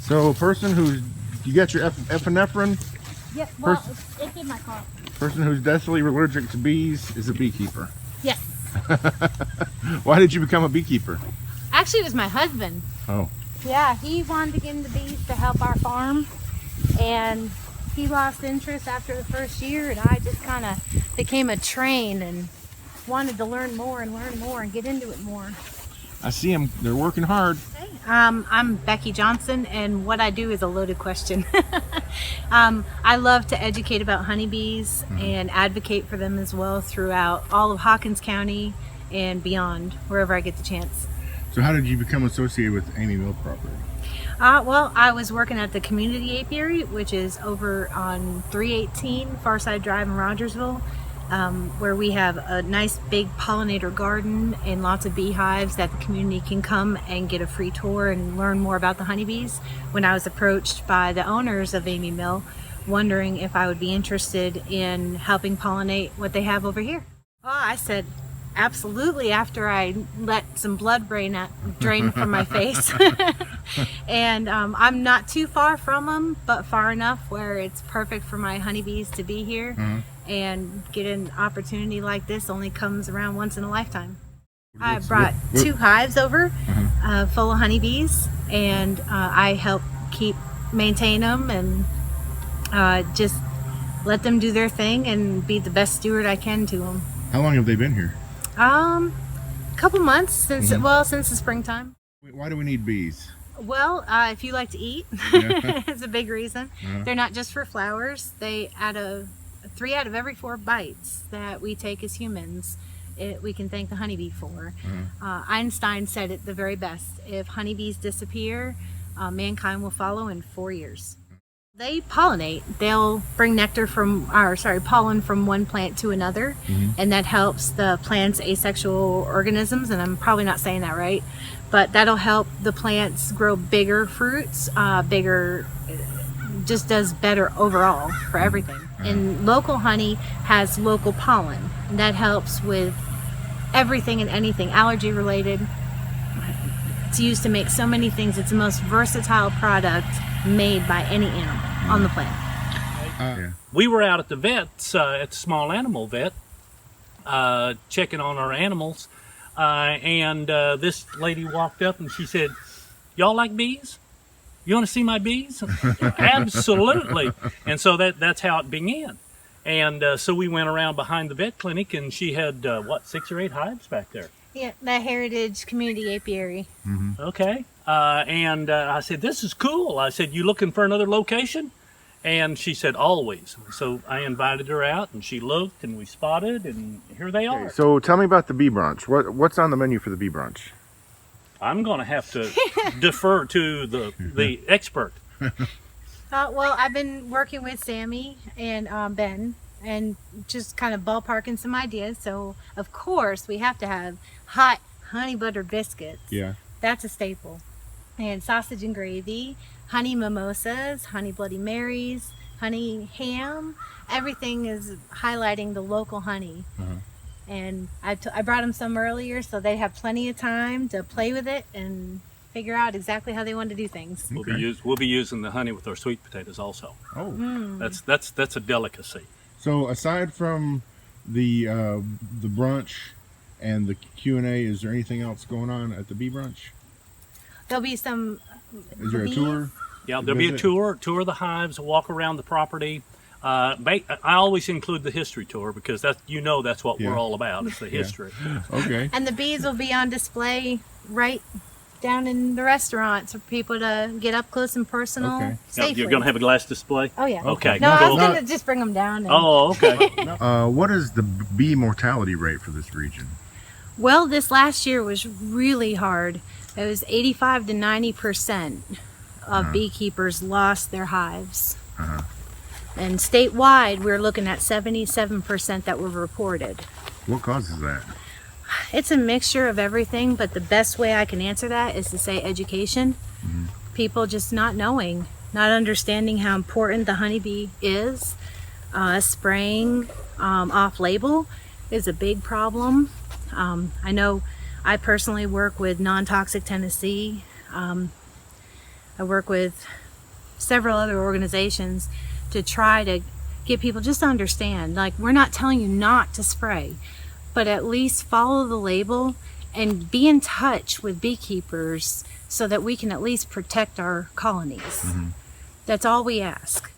So a person who's, you got your epinephrine? Yeah, well, it's in my car. Person who's deathly allergic to bees is a beekeeper. Yes. Why did you become a beekeeper? Actually, it was my husband. Oh. Yeah, he wanted to get into bees to help our farm, and he lost interest after the first year, and I just kind of became a train and wanted to learn more and get into it more. I see them, they're working hard. I'm Becky Johnson, and what I do is a loaded question. I love to educate about honeybees and advocate for them as well throughout all of Hawkins County and beyond, wherever I get the chance. So how did you become associated with Amy Mill property? Well, I was working at the community apiary, which is over on 318 Farside Drive in Rogersville, where we have a nice big pollinator garden and lots of beehives that the community can come and get a free tour and learn more about the honeybees. When I was approached by the owners of Amy Mill, wondering if I would be interested in helping pollinate what they have over here. Well, I said, absolutely, after I let some blood drain from my face. And I'm not too far from them, but far enough where it's perfect for my honeybees to be here. And get an opportunity like this only comes around once in a lifetime. I brought 2 hives over full of honeybees, and I help maintain them and just let them do their thing and be the best steward I can to them. How long have they been here? A couple months since since the springtime. Why do we need bees? Well, if you like to eat, it's a big reason. They're not just for flowers. They add 3 out of every 4 bites that we take as humans, we can thank the honeybee for. Einstein said it the very best: if honeybees disappear, mankind will follow in 4 years. They pollinate. They'll bring pollen from one plant to another, and that helps the plant's asexual organisms, and I'm probably not saying that right, but that'll help the plants grow bigger fruits, just does better overall for everything. And local honey has local pollen, and that helps with everything and anything allergy related. It's used to make so many things. It's the most versatile product made by any animal on the planet. We were out at the vet's, at the small animal vet, checking on our animals, and this lady walked up and she said, "Y'all like bees? You want to see my bees?" Absolutely. And so that's how it began. And so we went around behind the vet clinic, and she had, 6 or 8 hives back there? Yeah, the Heritage Community Apiary. Okay. And I said, "This is cool." I said, "You looking for another location?" And she said, "Always." So I invited her out, and she looked, and we spotted, and here they are. So tell me about the bee brunch. What's on the menu for the bee brunch? I'm going to have to defer to the expert. Well, I've been working with Sammy and Ben and just kind of ballparking some ideas. So, of course, we have to have hot honey butter biscuits. Yeah. That's a staple. And sausage and gravy, honey mimosas, honey Bloody Marys, honey ham. Everything is highlighting the local honey. And I brought them some earlier, so they have plenty of time to play with it and figure out exactly how they want to do things. We'll be using the honey with our sweet potatoes also. Oh, that's a delicacy. So aside from the brunch and the Q&A, is there anything else going on at the bee brunch? There'll be some. Is there a tour? Yeah, there'll be a tour of the hives, a walk around the property. I always include the history tour because that's what we're all about. It's the history. Okay. And the bees will be on display right down in the restaurant for people to get up close and personal safely. Now, you're going to have a glass display? Oh, yeah. Okay. No, I was going to just bring them down. Okay. What is the bee mortality rate for this region? Well, this last year was really hard. It was 85 to 90% of beekeepers lost their hives. And statewide, we're looking at 77% that were reported. What causes that? It's a mixture of everything, but the best way I can answer that is to say education. People just not knowing, not understanding how important the honeybee is. Spraying off-label is a big problem. I know I personally work with Non-Toxic Tennessee. I work with several other organizations to try to get people just to understand, like, we're not telling you not to spray, but at least follow the label and be in touch with beekeepers so that we can at least protect our colonies. That's all we ask.